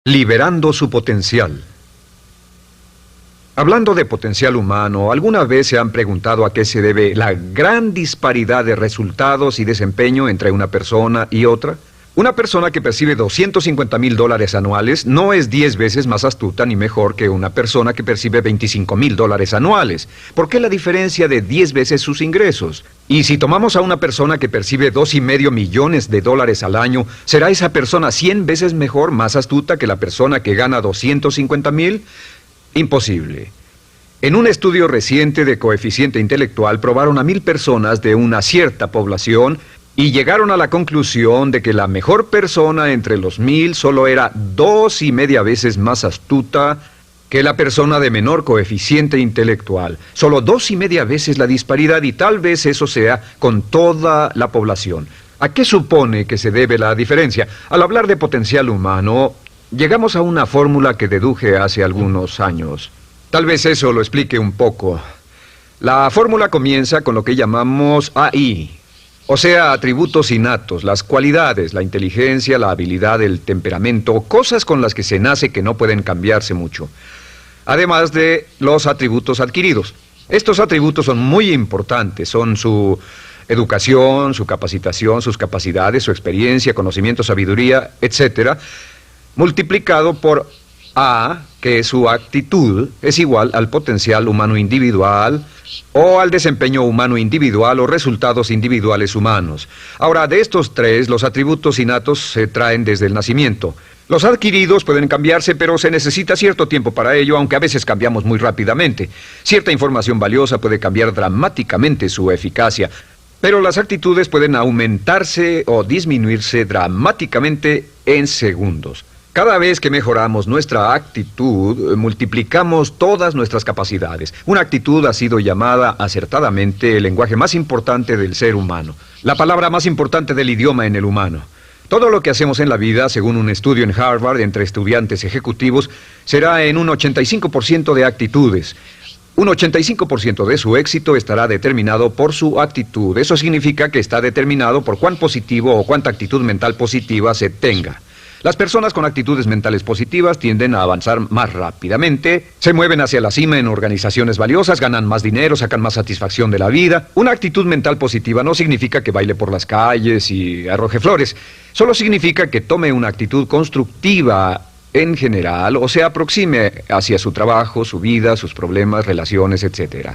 Liberando su potencial. Hablando de potencial humano, ¿alguna vez se han preguntado a qué se debe la gran disparidad de resultados y desempeño entre una persona y otra? Una persona que percibe $250,000 anuales no es 10 veces más astuta ni mejor que una persona que percibe $25,000 anuales. ¿Por qué la diferencia de 10 veces sus ingresos? Y si tomamos a una persona que percibe $2,5 millones al año, ¿será esa persona 100 veces mejor, más astuta que la persona que gana $250,000? Imposible. En un estudio reciente de coeficiente intelectual probaron a 1,000 personas de una cierta población y llegaron a la conclusión de que la mejor persona entre los 1,000 solo era 2,5 veces más astuta que la persona de menor coeficiente intelectual. Solo 2,5 veces la disparidad, y tal vez eso sea con toda la población. ¿A qué supone que se debe la diferencia? Al hablar de potencial humano, llegamos a una fórmula que deduje hace algunos años. Tal vez eso lo explique un poco. La fórmula comienza con lo que llamamos AI. O sea, atributos innatos, las cualidades, la inteligencia, la habilidad, el temperamento, cosas con las que se nace que no pueden cambiarse mucho. Además de los atributos adquiridos. Estos atributos son muy importantes, son su educación, su capacitación, sus capacidades, su experiencia, conocimiento, sabiduría, etc., multiplicado por A, que es su actitud, es igual al potencial humano individual, o al desempeño humano individual o resultados individuales humanos. Ahora, de estos tres, los atributos innatos se traen desde el nacimiento. Los adquiridos pueden cambiarse, pero se necesita cierto tiempo para ello, aunque a veces cambiamos muy rápidamente. Cierta información valiosa puede cambiar dramáticamente su eficacia, pero las actitudes pueden aumentarse o disminuirse dramáticamente en segundos. Cada vez que mejoramos nuestra actitud, multiplicamos todas nuestras capacidades. Una actitud ha sido llamada acertadamente el lenguaje más importante del ser humano, la palabra más importante del idioma en el humano. Todo lo que hacemos en la vida, según un estudio en Harvard entre estudiantes ejecutivos, será en un 85% de actitudes. Un 85% de su éxito estará determinado por su actitud. Eso significa que está determinado por cuán positivo o cuánta actitud mental positiva se tenga. Las personas con actitudes mentales positivas tienden a avanzar más rápidamente, se mueven hacia la cima en organizaciones valiosas, ganan más dinero, sacan más satisfacción de la vida. Una actitud mental positiva no significa que baile por las calles y arroje flores. Solo significa que tome una actitud constructiva en general o se aproxime hacia su trabajo, su vida, sus problemas, relaciones, etc.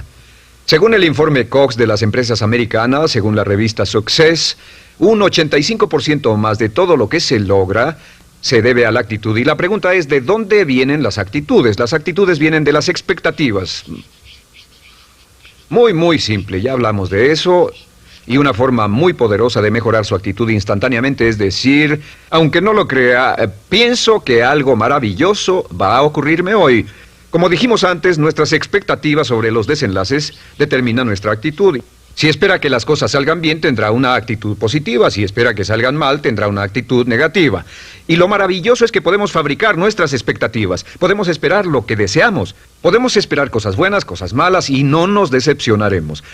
Según el informe Cox de las empresas americanas, según la revista Success, un 85% o más de todo lo que se logra se debe a la actitud. Y la pregunta es, ¿de dónde vienen las actitudes? Las actitudes vienen de las expectativas. Muy simple, ya hablamos de eso. Y una forma muy poderosa de mejorar su actitud instantáneamente es decir, aunque no lo crea, pienso que algo maravilloso va a ocurrirme hoy. Como dijimos antes, nuestras expectativas sobre los desenlaces determinan nuestra actitud. Si espera que las cosas salgan bien, tendrá una actitud positiva. Si espera que salgan mal, tendrá una actitud negativa. Y lo maravilloso es que podemos fabricar nuestras expectativas. Podemos esperar lo que deseamos. Podemos esperar cosas buenas, cosas malas, y no nos decepcionaremos.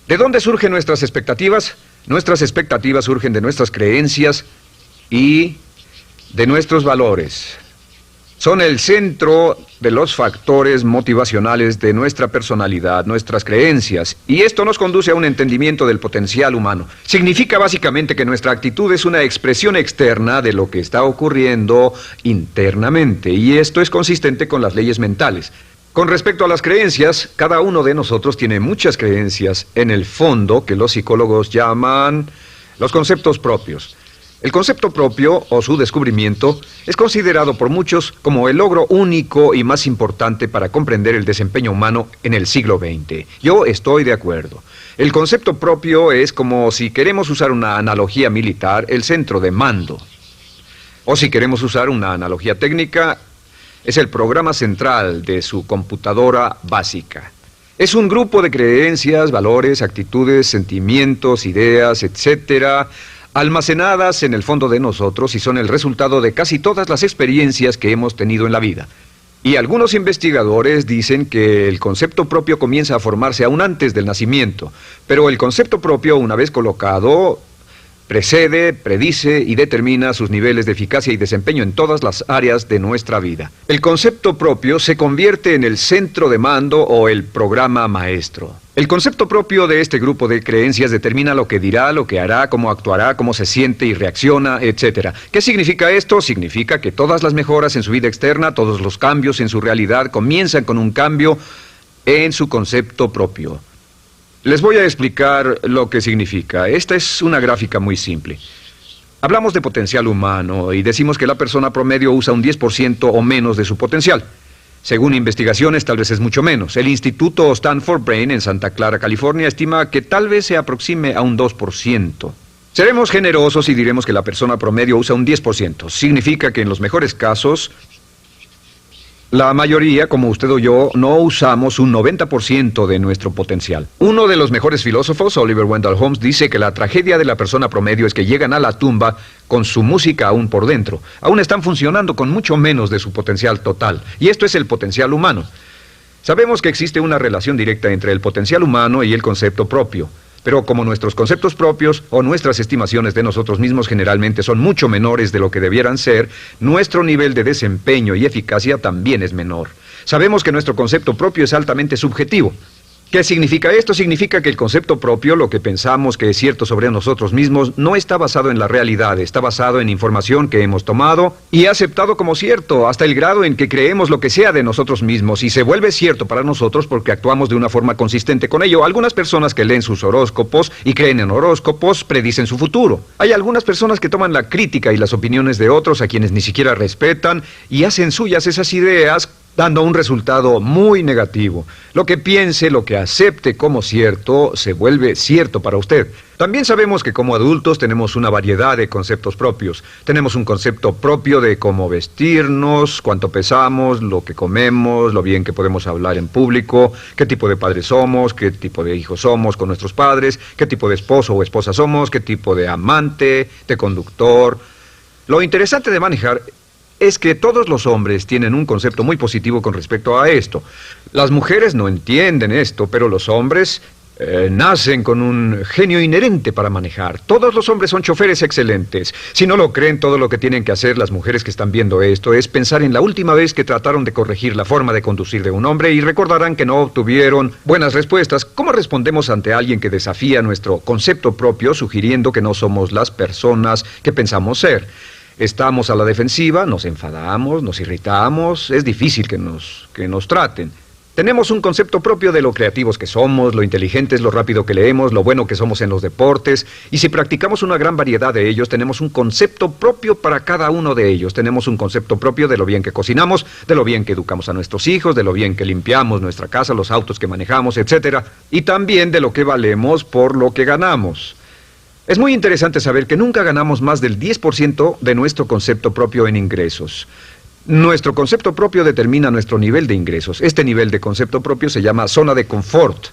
¿De dónde surgen nuestras expectativas? Nuestras expectativas surgen de nuestras creencias y de nuestros valores. Son el centro de los factores motivacionales de nuestra personalidad, nuestras creencias. Y esto nos conduce a un entendimiento del potencial humano. Significa básicamente que nuestra actitud es una expresión externa de lo que está ocurriendo internamente. Y esto es consistente con las leyes mentales. Con respecto a las creencias, cada uno de nosotros tiene muchas creencias en el fondo que los psicólogos llaman los conceptos propios. El concepto propio, o su descubrimiento, es considerado por muchos como el logro único y más importante para comprender el desempeño humano en el siglo XX. Yo estoy de acuerdo. El concepto propio es como, si queremos usar una analogía militar, el centro de mando. O si queremos usar una analogía técnica, es el programa central de su computadora básica. Es un grupo de creencias, valores, actitudes, sentimientos, ideas, etcétera, almacenadas en el fondo de nosotros y son el resultado de casi todas las experiencias que hemos tenido en la vida. Y algunos investigadores dicen que el concepto propio comienza a formarse aún antes del nacimiento, pero el concepto propio, una vez colocado, Precede, predice y determina sus niveles de eficacia y desempeño en todas las áreas de nuestra vida. El concepto propio se convierte en el centro de mando o el programa maestro. El concepto propio de este grupo de creencias determina lo que dirá, lo que hará, cómo actuará, cómo se siente y reacciona, etc. ¿Qué significa esto? Significa que todas las mejoras en su vida externa, todos los cambios en su realidad comienzan con un cambio en su concepto propio. Les voy a explicar lo que significa. Esta es una gráfica muy simple. Hablamos de potencial humano y decimos que la persona promedio usa un 10% o menos de su potencial. Según investigaciones, tal vez es mucho menos. El Instituto Stanford Brain en Santa Clara, California, estima que tal vez se aproxime a un 2%. Seremos generosos y diremos que la persona promedio usa un 10%. Significa que en los mejores casos, la mayoría, como usted o yo, no usamos un 90% de nuestro potencial. Uno de los mejores filósofos, Oliver Wendell Holmes, dice que la tragedia de la persona promedio es que llegan a la tumba con su música aún por dentro. Aún están funcionando con mucho menos de su potencial total. Y esto es el potencial humano. Sabemos que existe una relación directa entre el potencial humano y el concepto propio. Pero como nuestros conceptos propios o nuestras estimaciones de nosotros mismos generalmente son mucho menores de lo que debieran ser, nuestro nivel de desempeño y eficacia también es menor. Sabemos que nuestro concepto propio es altamente subjetivo. ¿Qué significa esto? Significa que el concepto propio, lo que pensamos que es cierto sobre nosotros mismos, no está basado en la realidad, está basado en información que hemos tomado y aceptado como cierto, hasta el grado en que creemos lo que sea de nosotros mismos y se vuelve cierto para nosotros porque actuamos de una forma consistente con ello. Algunas personas que leen sus horóscopos y creen en horóscopos predicen su futuro. Hay algunas personas que toman la crítica y las opiniones de otros a quienes ni siquiera respetan y hacen suyas esas ideas, dando un resultado muy negativo. Lo que piense, lo que acepte como cierto, se vuelve cierto para usted. También sabemos que como adultos tenemos una variedad de conceptos propios. Tenemos un concepto propio de cómo vestirnos, cuánto pesamos, lo que comemos, lo bien que podemos hablar en público, qué tipo de padres somos, qué tipo de hijos somos con nuestros padres, qué tipo de esposo o esposa somos, qué tipo de amante, de conductor. Lo interesante de manejar es que todos los hombres tienen un concepto muy positivo con respecto a esto. Las mujeres no entienden esto, pero los hombres nacen con un genio inherente para manejar. Todos los hombres son choferes excelentes. Si no lo creen, todo lo que tienen que hacer las mujeres que están viendo esto es pensar en la última vez que trataron de corregir la forma de conducir de un hombre y recordarán que no obtuvieron buenas respuestas. ¿Cómo respondemos ante alguien que desafía nuestro concepto propio, sugiriendo que no somos las personas que pensamos ser? Estamos a la defensiva, nos enfadamos, nos irritamos, es difícil que nos traten. Tenemos un concepto propio de lo creativos que somos, lo inteligentes, lo rápido que leemos, lo bueno que somos en los deportes, y si practicamos una gran variedad de ellos, tenemos un concepto propio para cada uno de ellos. Tenemos un concepto propio de lo bien que cocinamos, de lo bien que educamos a nuestros hijos, de lo bien que limpiamos nuestra casa, los autos que manejamos, etc. Y también de lo que valemos por lo que ganamos. Es muy interesante saber que nunca ganamos más del 10% de nuestro concepto propio en ingresos. Nuestro concepto propio determina nuestro nivel de ingresos. Este nivel de concepto propio se llama zona de confort.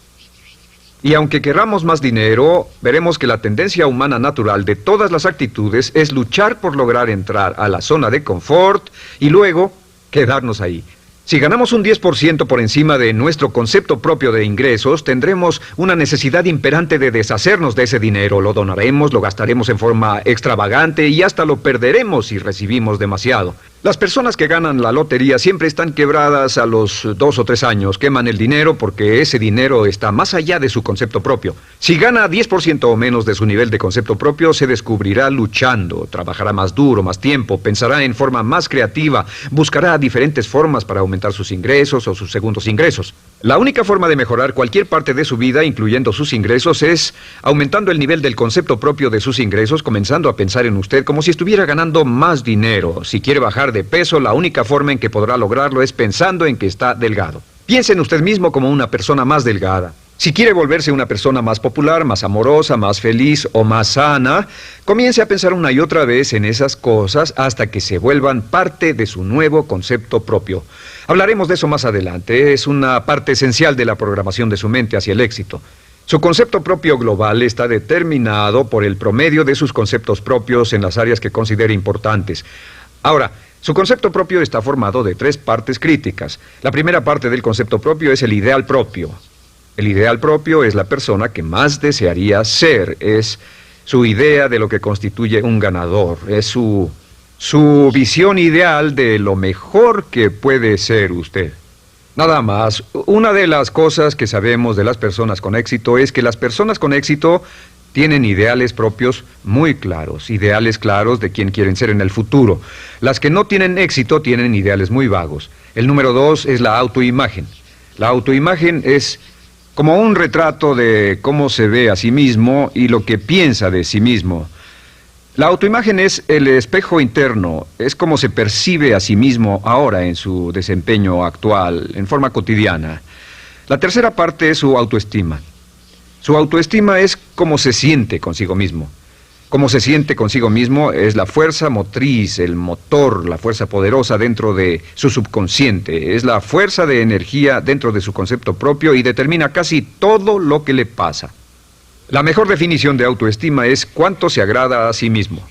Y aunque querramos más dinero, veremos que la tendencia humana natural de todas las actitudes es luchar por lograr entrar a la zona de confort y luego quedarnos ahí. Si ganamos un 10% por encima de nuestro concepto propio de ingresos, tendremos una necesidad imperante de deshacernos de ese dinero. Lo donaremos, lo gastaremos en forma extravagante y hasta lo perderemos si recibimos demasiado. Las personas que ganan la lotería siempre están quebradas a los 2 o 3 años. Queman el dinero porque ese dinero está más allá de su concepto propio. Si gana 10% o menos de su nivel de concepto propio, se descubrirá luchando, trabajará más duro, más tiempo, pensará en forma más creativa, buscará diferentes formas para aumentar sus ingresos o sus segundos ingresos. La única forma de mejorar cualquier parte de su vida, incluyendo sus ingresos, es aumentando el nivel del concepto propio de sus ingresos, comenzando a pensar en usted como si estuviera ganando más dinero. Si quiere bajar de peso, la única forma en que podrá lograrlo es pensando en que está delgado. Piense en usted mismo como una persona más delgada. Si quiere volverse una persona más popular, más amorosa, más feliz o más sana, comience a pensar una y otra vez en esas cosas hasta que se vuelvan parte de su nuevo concepto propio. Hablaremos de eso más adelante. Es una parte esencial de la programación de su mente hacia el éxito. Su concepto propio global está determinado por el promedio de sus conceptos propios en las áreas que considere importantes. Ahora, su concepto propio está formado de 3 partes críticas. La primera parte del concepto propio es el ideal propio. El ideal propio es la persona que más desearía ser, es su idea de lo que constituye un ganador, es su visión ideal de lo mejor que puede ser usted. Nada más, una de las cosas que sabemos de las personas con éxito es que las personas con éxito tienen ideales propios muy claros, ideales claros de quién quieren ser en el futuro. Las que no tienen éxito tienen ideales muy vagos. El número 2 es la autoimagen. La autoimagen es como un retrato de cómo se ve a sí mismo y lo que piensa de sí mismo. La autoimagen es el espejo interno, es como se percibe a sí mismo ahora en su desempeño actual, en forma cotidiana. La tercera parte es su autoestima. Su autoestima es cómo se siente consigo mismo. Cómo se siente consigo mismo es la fuerza motriz, el motor, la fuerza poderosa dentro de su subconsciente. Es la fuerza de energía dentro de su concepto propio y determina casi todo lo que le pasa. La mejor definición de autoestima es cuánto se agrada a sí mismo.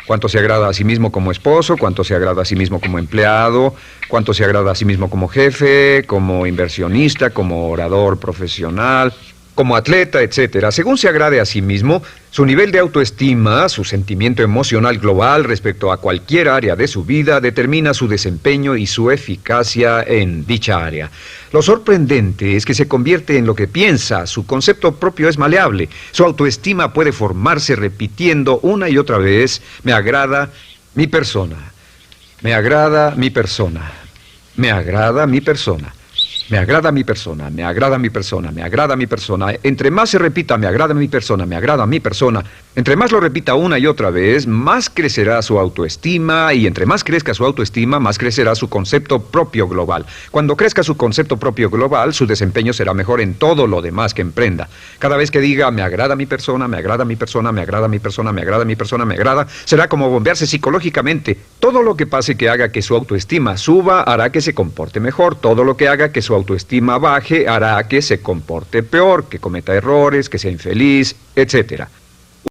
Cuánto se agrada a sí mismo como esposo, cuánto se agrada a sí mismo como empleado, cuánto se agrada a sí mismo como jefe, como inversionista, como orador profesional, como atleta, etcétera. Según se agrade a sí mismo, su nivel de autoestima, su sentimiento emocional global respecto a cualquier área de su vida, determina su desempeño y su eficacia en dicha área. Lo sorprendente es que se convierte en lo que piensa, su concepto propio es maleable, su autoestima puede formarse repitiendo una y otra vez, me agrada mi persona, me agrada mi persona, me agrada mi persona. Me agrada mi persona, me agrada mi persona, me agrada mi persona. Entre más se repita, me agrada mi persona, me agrada mi persona, entre más lo repita una y otra vez, más crecerá su autoestima y entre más crezca su autoestima, más crecerá su concepto propio global. Cuando crezca su concepto propio global, su desempeño será mejor en todo lo demás que emprenda. Cada vez que diga, me agrada mi persona, me agrada mi persona, me agrada mi persona, me agrada mi persona, me agrada, será como bombearse psicológicamente. Todo lo que pase que haga que su autoestima suba, hará que se comporte mejor. Todo lo que haga que su autoestima baje hará que se comporte peor, que cometa errores, que sea infeliz, etcétera.